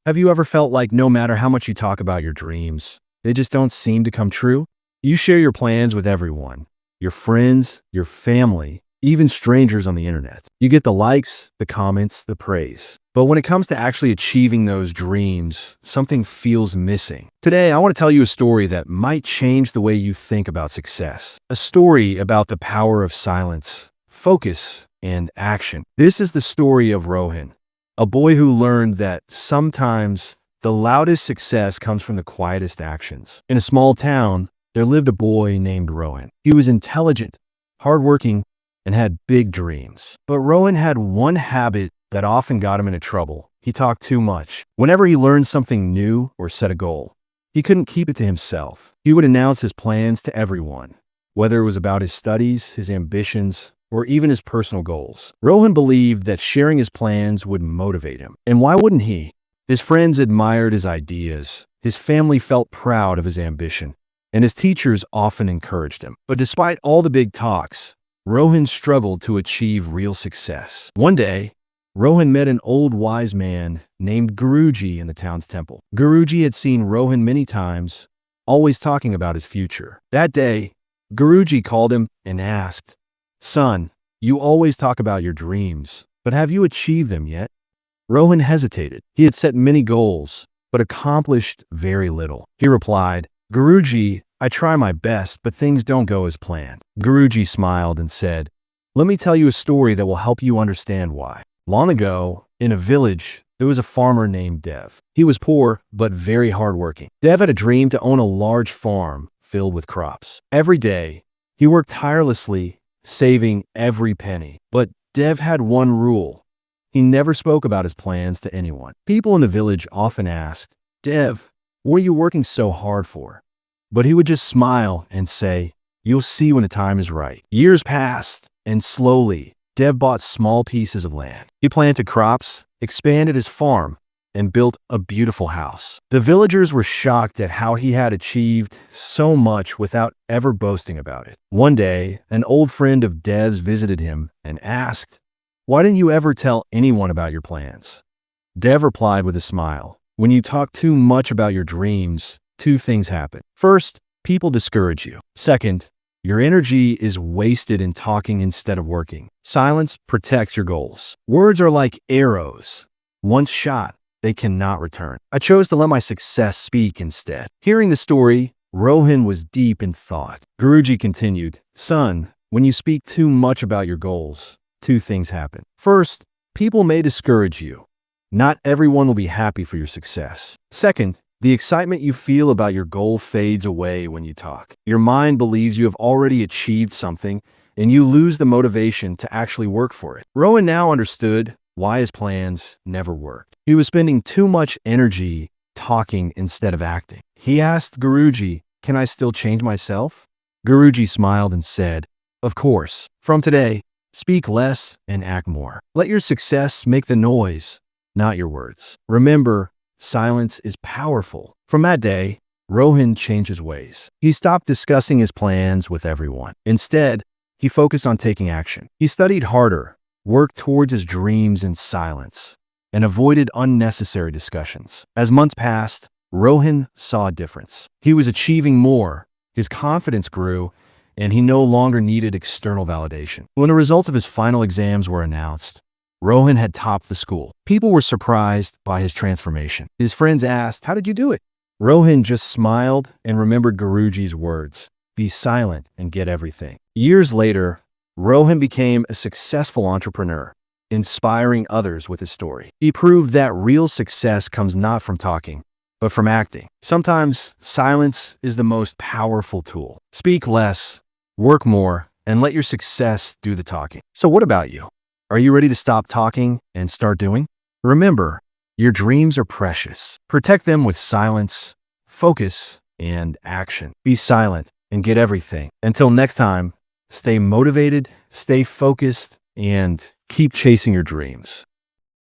Have you ever felt like no matter how much you talk about your dreams, they just don't seem to come true? You share your plans with everyone, your friends, your family, even strangers on the internet. You get the likes, the comments, the praise. But when it comes to actually achieving those dreams, something feels missing. Today, I want to tell you a story that might change the way you think about success. A story about the power of silence, focus, and action. This is the story of Rohan, a boy who learned that sometimes the loudest success comes from the quietest actions. In a small town, there lived a boy named Rohan. He was intelligent, hardworking, and had big dreams. But Rohan had one habit that often got him into trouble. He talked too much. Whenever he learned something new or set a goal, he couldn't keep it to himself. He would announce his plans to everyone, whether it was about his studies, his ambitions, or even his personal goals. Rohan believed that sharing his plans would motivate him. And why wouldn't he? His friends admired his ideas, his family felt proud of his ambition, and his teachers often encouraged him. But despite all the big talks, Rohan struggled to achieve real success. One day, Rohan met an old wise man named Guruji in the town's temple. Guruji had seen Rohan many times, always talking about his future. That day, Guruji called him and asked, "Son, you always talk about your dreams, but have you achieved them yet?" Rohan hesitated. He had set many goals, but accomplished very little. He replied, "Guruji, I try my best, but things don't go as planned." Guruji smiled and said, "Let me tell you a story that will help you understand why." Long ago, in a village, there was a farmer named Dev. He was poor, but very hardworking. Dev had a dream to own a large farm filled with crops. Every day, he worked tirelessly, saving every penny. But Dev had one rule. He never spoke about his plans to anyone. People in the village often asked, "Dev, what are you working so hard for?" But he would just smile and say, "You'll see when the time is right." Years passed, and slowly, Dev bought small pieces of land. He planted crops, expanded his farm, and built a beautiful house. The villagers were shocked at how he had achieved so much without ever boasting about it. One day, an old friend of Dev's visited him and asked, "Why didn't you ever tell anyone about your plans?" Dev replied with a smile, "When you talk too much about your dreams, two things happen. First, people discourage you. Second, your energy is wasted in talking instead of working. Silence protects your goals. Words are like arrows. Once shot, they cannot return. I chose to let my success speak instead." Hearing the story, Rohan was deep in thought. Guruji continued, "Son, when you speak too much about your goals, two things happen. First, people may discourage you. Not everyone will be happy for your success. Second, the excitement you feel about your goal fades away when you talk. Your mind believes you have already achieved something, and you lose the motivation to actually work for it." Rohan now understood why his plans never worked. He was spending too much energy talking instead of acting. He asked Guruji, "Can I still change myself?" Guruji smiled and said, "Of course. From today, speak less and act more. Let your success make the noise, not your words. Remember, silence is powerful." From that day, Rohan changed his ways. He stopped discussing his plans with everyone. Instead, he focused on taking action. He studied harder, worked towards his dreams in silence, and avoided unnecessary discussions. As months passed, Rohan saw a difference. He was achieving more, his confidence grew, and he no longer needed external validation. When the results of his final exams were announced, Rohan had topped the school. People were surprised by his transformation. His friends asked, "How did you do it?" Rohan just smiled and remembered Guruji's words, "Be silent and get everything." Years later, Rohan became a successful entrepreneur, inspiring others with his story. He proved that real success comes not from talking, but from acting. Sometimes silence is the most powerful tool. Speak less, work more, and let your success do the talking. So what about you? Are you ready to stop talking and start doing? Remember, your dreams are precious. Protect them with silence, focus, and action. Be silent and get everything. Until next time, stay motivated, stay focused, and keep chasing your dreams.